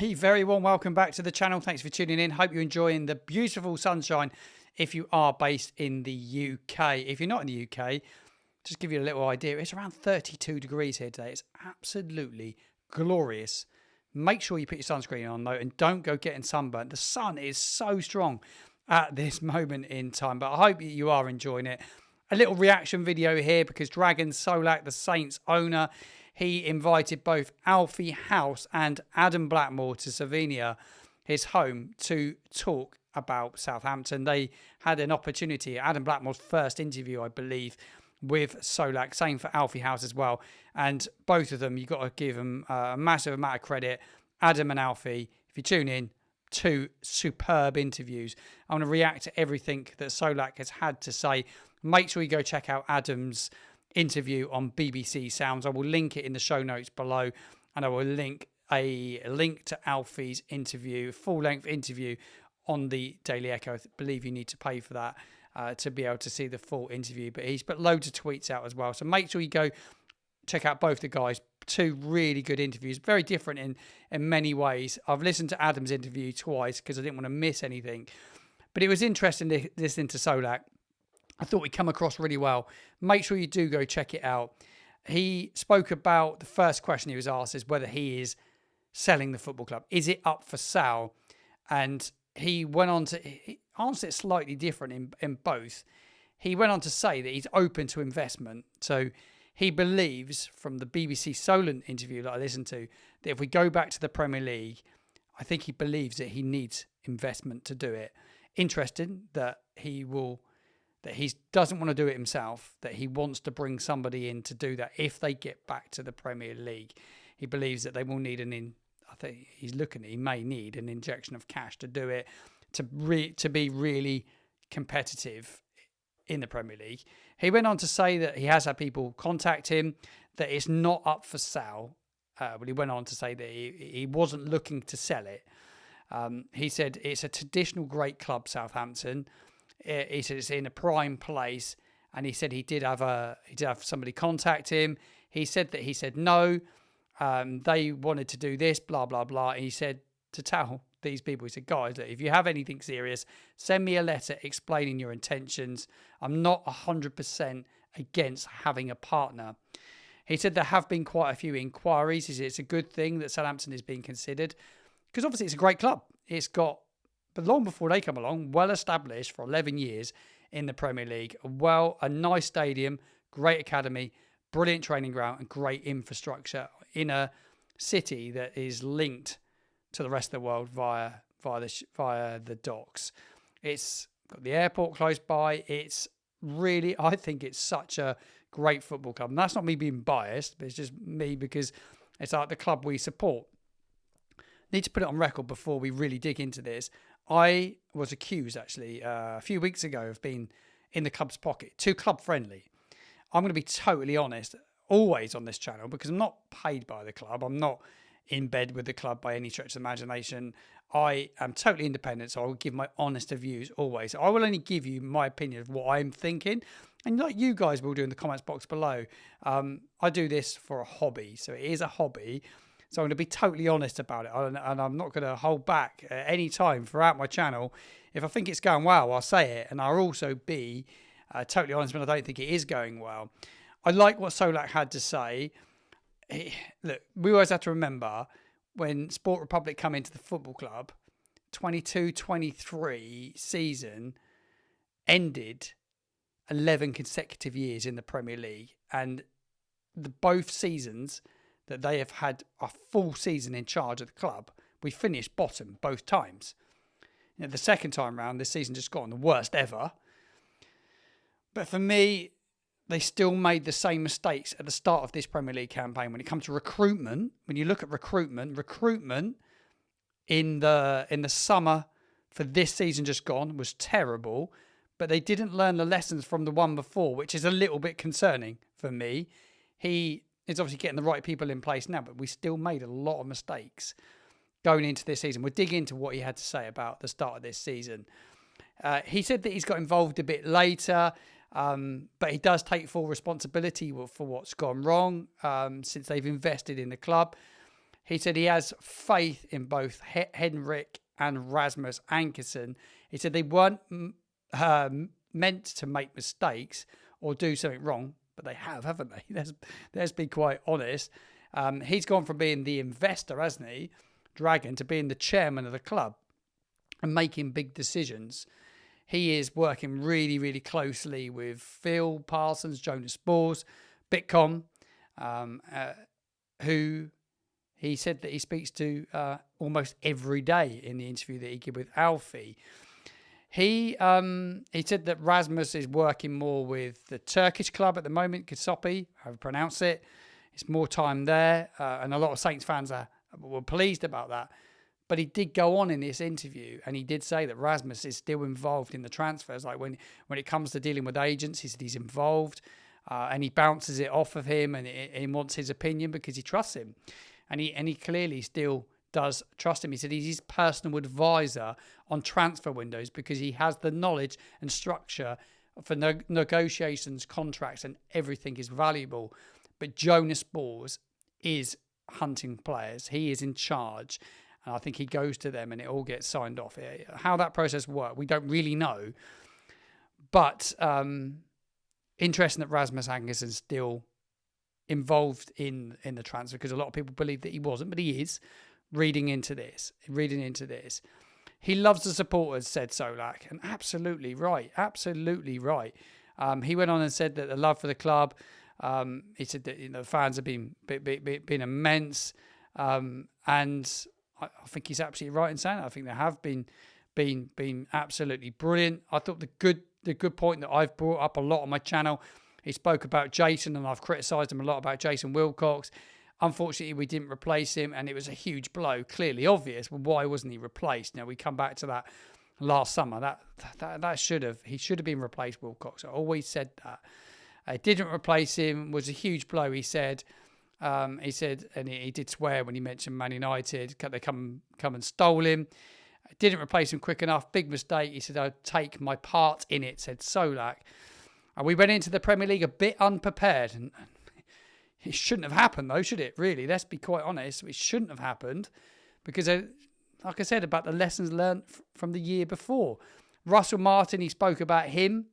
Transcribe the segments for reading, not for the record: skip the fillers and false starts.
A very warm welcome back to the channel. Thanks for tuning in. Hope you're enjoying the beautiful sunshine if you are based in the UK. If you're not in the UK, just give you a little idea. It's around 32 degrees here today. It's absolutely glorious. Make sure you put your sunscreen on though and don't go getting sunburnt. The sun is so strong at this moment in time, but I hope you are enjoying it. A little reaction video here because Dragan Solak, the Saints owner, he invited both Alfie House and Adam Blackmore to Svenia, his home, to talk about Southampton. They had an opportunity, Adam Blackmore's first interview, I believe, with Solak, same for Alfie House as well. And both of them, you've got to give them a massive amount of credit. Adam and Alfie, if you tune in, two superb interviews. I want to react to everything that Solak has had to say. Make sure you go check out Adam's interview on BBC Sounds. I will link it in the show notes below, and I will link a link to Alfie's interview, full-length interview on the Daily Echo. I believe you need to pay for that to be able to see the full interview, but he's put loads of tweets out as well. So make sure you go check out both the guys. Two really good interviews, very different in many ways. I've listened to Adam's interview twice because I didn't want to miss anything, but it was interesting listening to Solak. I thought he'd come across really well. Make sure you do go check it out. He spoke about the first question he was asked is whether he is selling the football club. Is it up for sale? And he went on to answer it slightly different in both. He went on to say that he's open to investment. So he believes, from the BBC Solent interview that I listened to, that if we go back to the Premier League, I think he believes that he needs investment to do it. Interesting that he doesn't want to do it himself, that he wants to bring somebody in to do that if they get back to the Premier League. He believes that they will need I think he may need an injection of cash to do it, to be really competitive in the Premier League. He went on to say that he has had people contact him, that it's not up for sale. But he went on to say that he wasn't looking to sell it. He said it's a traditional great club, Southampton. He said it's in a prime place, and he said he did have somebody contact him. He said that he said no, they wanted to do this, blah blah blah. And he said to tell these people, he said, guys, look, if you have anything serious, send me a letter explaining your intentions. I'm not 100% against having a partner. He said there have been quite a few inquiries. He said it's a good thing that Southampton is being considered because obviously it's a great club. It's got, but long before they come along, well established for 11 years in the Premier League. A nice stadium, great academy, brilliant training ground, and great infrastructure in a city that is linked to the rest of the world via the docks. It's got the airport close by. It's really, I think it's such a great football club. And that's not me being biased, but it's just me because it's like the club we support. Need to put it on record before we really dig into this. I was accused, actually, a few weeks ago of being in the club's pocket, too club friendly. I'm going to be totally honest, always on this channel, because I'm not paid by the club. I'm not in bed with the club by any stretch of the imagination. I am totally independent, so I will give my honest views always. I will only give you my opinion of what I'm thinking, and like you guys will do in the comments box below. I do this for a hobby, so it is a hobby. So I'm going to be totally honest about it, and I'm not going to hold back at any time throughout my channel. If I think it's going well, I'll say it, and I'll also be totally honest when I don't think it is going well. I like what Solak had to say. Look, we always have to remember when Sport Republic come into the football club, 22-23 season ended 11 consecutive years in the Premier League, and both seasons that they have had a full season in charge of the club, we finished bottom both times. You know, the second time round, this season just gone, the worst ever. But for me, they still made the same mistakes at the start of this Premier League campaign. When it comes to recruitment, when you look at recruitment in the summer for this season just gone was terrible, but they didn't learn the lessons from the one before, which is a little bit concerning for me. He is obviously getting the right people in place now, but we still made a lot of mistakes going into this season. We'll dig into what he had to say about the start of this season. He said that he's got involved a bit later, but he does take full responsibility for what's gone wrong since they've invested in the club. He said he has faith in both Henrik and Rasmus Ankersen. He said they weren't meant to make mistakes or do something wrong, but they have, haven't they? Let's be quite honest. He's gone from being the investor, hasn't he, Dragan, to being the chairman of the club and making big decisions. He is working really, really closely with Phil Parsons, Jonas Spors, Bitcom, who he said that he speaks to almost every day in the interview that he gave with Alfie. He said that Rasmus is working more with the Turkish club at the moment, Kasopi, how to pronounce it. It's more time there, and a lot of Saints fans were pleased about that. But he did go on in this interview, and he did say that Rasmus is still involved in the transfers. Like when it comes to dealing with agents, he said he's involved, and he bounces it off of him, and he wants his opinion because he trusts him, and he clearly still does trust him. He said he's his personal advisor on transfer windows because he has the knowledge and structure for negotiations, contracts, and everything is valuable. But Jonas Spors is hunting players. He is in charge. And I think he goes to them and it all gets signed off. How that process works, we don't really know. But interesting that Rasmus Ankersen's still involved in the transfer because a lot of people believe that he wasn't, but he is. Reading into this. He loves the supporters, said Solak. And absolutely right. He went on and said that the love for the club, he said that the fans have been immense. And I think he's absolutely right in saying that. I think they have been absolutely brilliant. I thought the good point that I've brought up a lot on my channel, he spoke about Jason, and I've criticised him a lot about Jason Wilcox. Unfortunately, we didn't replace him, and it was a huge blow. Clearly obvious. Well, why wasn't he replaced? Now we come back to that last summer. That he should have been replaced. Wilcox. I always said that. Didn't replace him was a huge blow. He said, and he did swear when he mentioned Man United. They come and stole him. Didn't replace him quick enough. Big mistake. He said, "I'd take my part in it," said Solak. And we went into the Premier League a bit unprepared. And it shouldn't have happened, though, should it? Really, let's be quite honest. It shouldn't have happened because, like I said, about the lessons learned from the year before. Russell Martin, he spoke about him.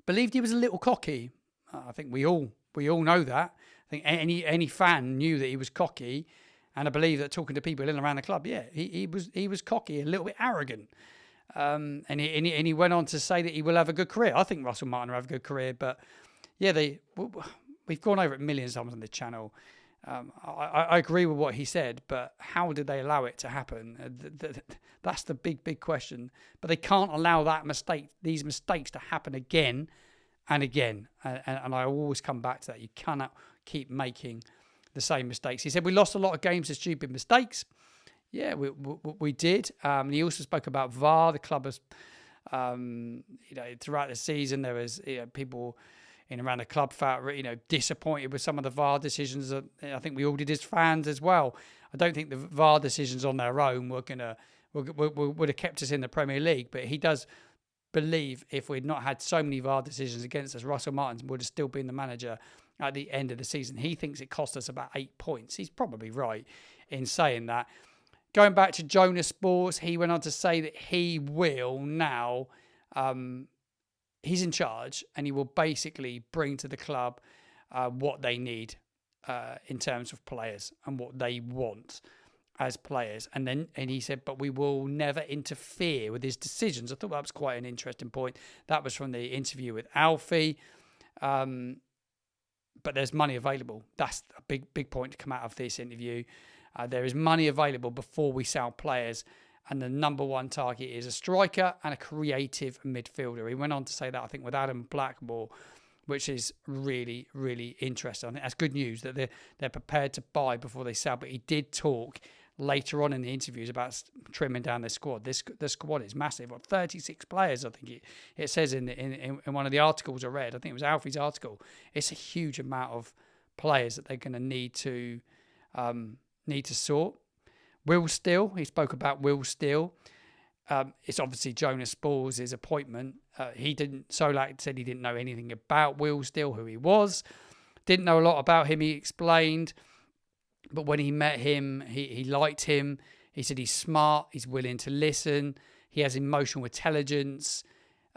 Believed he was a little cocky. I think we all know that. I think any fan knew that he was cocky, and I believe that talking to people in and around the club, yeah, he was cocky, a little bit arrogant, and he went on to say that he will have a good career. I think Russell Martin will have a good career, but yeah, we've gone over it millions of times on this channel. I agree with what he said, but how did they allow it to happen? That's the big question. But they can't allow these mistakes to happen again and again. And I always come back to that. You cannot keep making the same mistakes. He said we lost a lot of games to stupid mistakes. Yeah, we did. He also spoke about VAR. The club has, throughout the season there was people in around the club felt disappointed with some of the VAR decisions. I think we all did as fans as well. I don't think the VAR decisions on their own would have kept us in the Premier League. But he does believe if we'd not had so many VAR decisions against us, Russell Martin would have still been the manager at the end of the season. He thinks it cost us about 8 points. He's probably right in saying that. Going back to Jonas Spors, he went on to say that he will now, he's in charge, and he will basically bring to the club what they need in terms of players and what they want as players. And he said, but we will never interfere with his decisions. I thought that was quite an interesting point. That was from the interview with Alfie. But there's money available. That's a big point to come out of this interview. There is money available before we sell players. And the number one target is a striker and a creative midfielder. He went on to say that, I think, with Adam Blackmore, which is really, really interesting. I think that's good news that they're prepared to buy before they sell. But he did talk later on in the interviews about trimming down their squad. The squad is massive. 36 players, I think it says in one of the articles I read. I think it was Alfie's article. It's a huge amount of players that they're going to need to sort. Will Still, he spoke about Will Still. It's obviously Jonas Spors' appointment. Solak said he didn't know anything about Will Still, who he was. Didn't know a lot about him, he explained. But when he met him, he liked him. He said he's smart, he's willing to listen, he has emotional intelligence.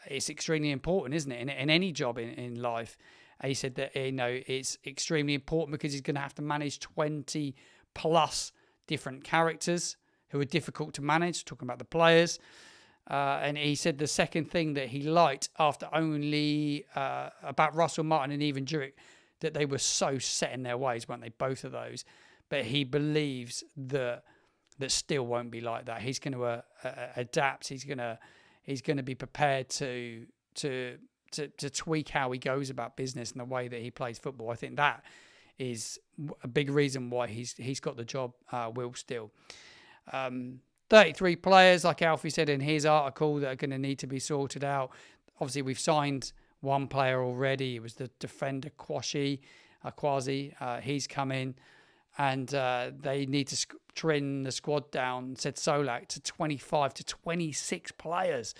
It's extremely important, isn't it, in any job in life. And he said that, it's extremely important because he's going to have to manage 20 plus different characters who are difficult to manage, talking about the players. And he said the second thing that he liked after only about Russell Martin and even Jurek, that they were so set in their ways, weren't they, both of those? But he believes that still won't be like that. He's going to adapt. He's going to be prepared to tweak how he goes about business and the way that he plays football. I think that is a big reason why he's got the job. Will still. 33 players, like Alfie said in his article, that are going to need to be sorted out. Obviously, we've signed one player already. It was the defender Kwasi. He's come in, and they need to trim the squad down, said Solak, to 25 to 26 players.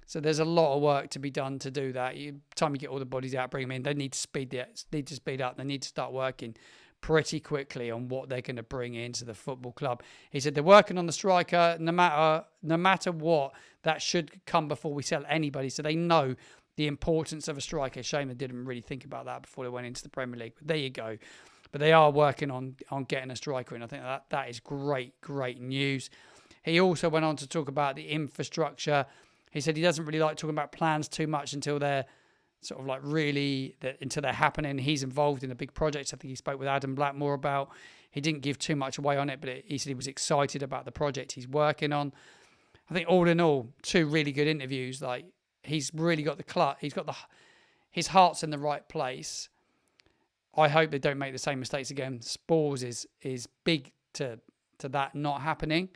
So there's a lot of work to be done to do that. Time you get all the bodies out, bring them in. They need to speed up. They need to start working pretty quickly on what they're going to bring into the football club. He said they're working on the striker, no matter what. That should come before we sell anybody. So they know the importance of a striker. Shame they didn't really think about that before they went into the Premier League. But there you go. But they are working on getting a striker in. I think that is great news. He also went on to talk about the infrastructure. He said he doesn't really like talking about plans too much until they're sort of like until they're happening. He's involved in a big project. I think he spoke with Adam Blackmore about. He didn't give too much away on it, but he said he was excited about the project he's working on. I think all in all, 2 really good interviews. Like, he's really got his heart's in the right place. I hope they don't make the same mistakes again. Spurs is big to that not happening.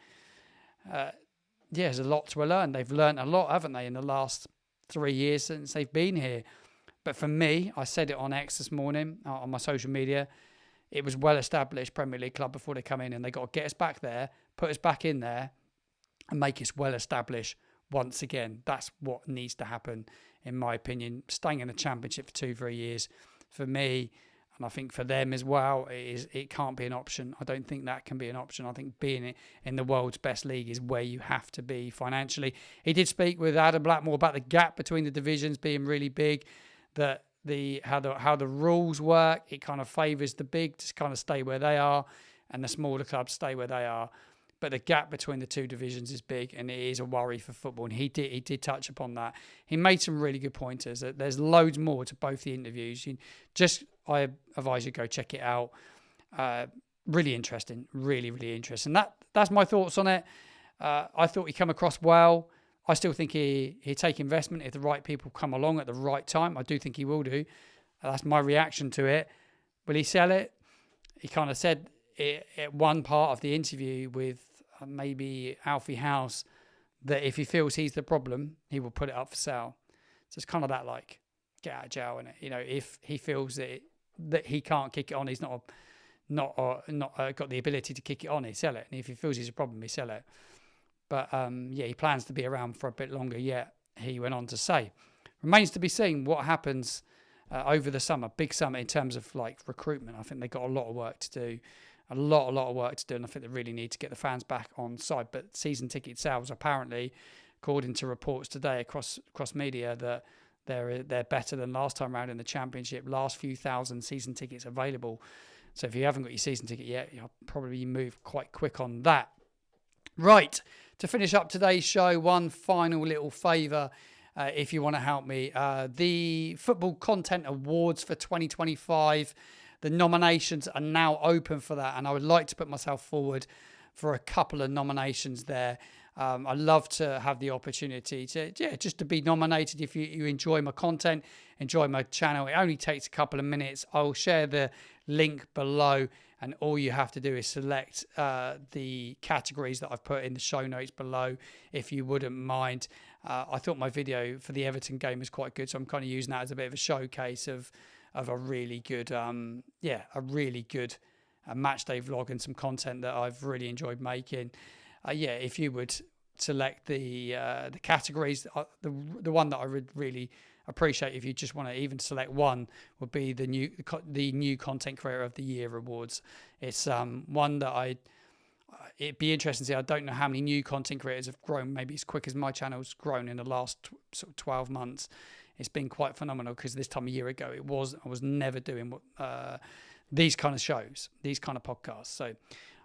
There's a lot to learn. They've learned a lot, haven't they, in the last 3 years since they've been here. But for me, I said it on X this morning, on my social media, it was well-established Premier League club before they come in, and they got to get us back there, put us back in there, and make us well-established once again. That's what needs to happen, in my opinion. Staying in the Championship for 2-3 years, for me, and I think for them as well, it can't be an option. I don't think that can be an option. I think being in the world's best league is where you have to be financially. He did speak with Adam Blackmore about the gap between the divisions being really big, that how the rules work, it kind of favours the big to kind of stay where they are, and the smaller clubs stay where they are. But the gap between the 2 divisions is big, and it is a worry for football. And he did touch upon that. He made some really good pointers. There's loads more to both the interviews. I advise you go check it out. Really interesting, really interesting. That's my thoughts on it. I thought he come across well. I still think he'd take investment if the right people come along at the right time. I do think he will do. That's my reaction to it. Will he sell it? He kind of said at one part of the interview with maybe Alfie House that if he feels he's the problem, he will put it up for sale. So it's kind of that, like, get out of jail, innit? If he feels that he can't kick it on, he's not got the ability to kick it on, he sell it. And if he feels he's a problem, he sell it. But he plans to be around for a bit longer yet, he went on to say. Remains to be seen what happens over the summer, big summer in terms of like recruitment. I think they've got a lot of work to do. A lot of work to do, and I think they really need to get the fans back on side. But season ticket sales, apparently, according to reports today across media, that they're better than last time around in the Championship. Last few thousand season tickets available. So if you haven't got your season ticket yet, you'll probably move quite quick on that. Right, to finish up today's show, one final little favour, if you want to help me. The Football Content Awards for 2025. The nominations are now open for that, and I would like to put myself forward for a couple of nominations there. I'd love to have the opportunity just to be nominated. If you enjoy my content, enjoy my channel, it only takes a couple of minutes. I'll share the link below, and all you have to do is select the categories that I've put in the show notes below, if you wouldn't mind. I thought my video for the Everton game was quite good, so I'm kind of using that as a bit of a showcase of a really good, match day vlog and some content that I've really enjoyed making. If you would select the categories, the one that I would really appreciate if you just want to even select one, would be the new content creator of the year awards. It's one that it'd be interesting to see. I don't know how many new content creators have grown maybe as quick as my channel's grown in the last sort of 12 months. It's been quite phenomenal, because this time a year ago I was never doing these kind of shows, these kind of podcasts. So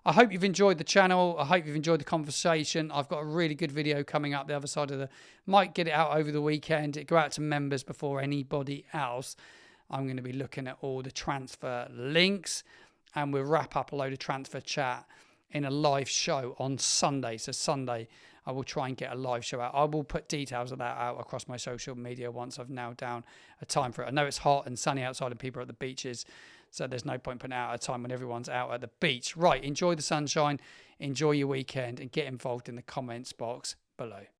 I hope you've enjoyed the channel. I hope you've enjoyed the conversation. I've got a really good video coming up the other side of might get it out over the weekend. It go out to members before anybody else. I'm going to be looking at all the transfer links, and we'll wrap up a load of transfer chat in a live show on Sunday. So Sunday, I will try and get a live show out. I will put details of that out across my social media once I've nailed down a time for it. I know it's hot and sunny outside and people are at the beaches, so there's no point putting out a time when everyone's out at the beach. Right, enjoy the sunshine, enjoy your weekend, and get involved in the comments box below.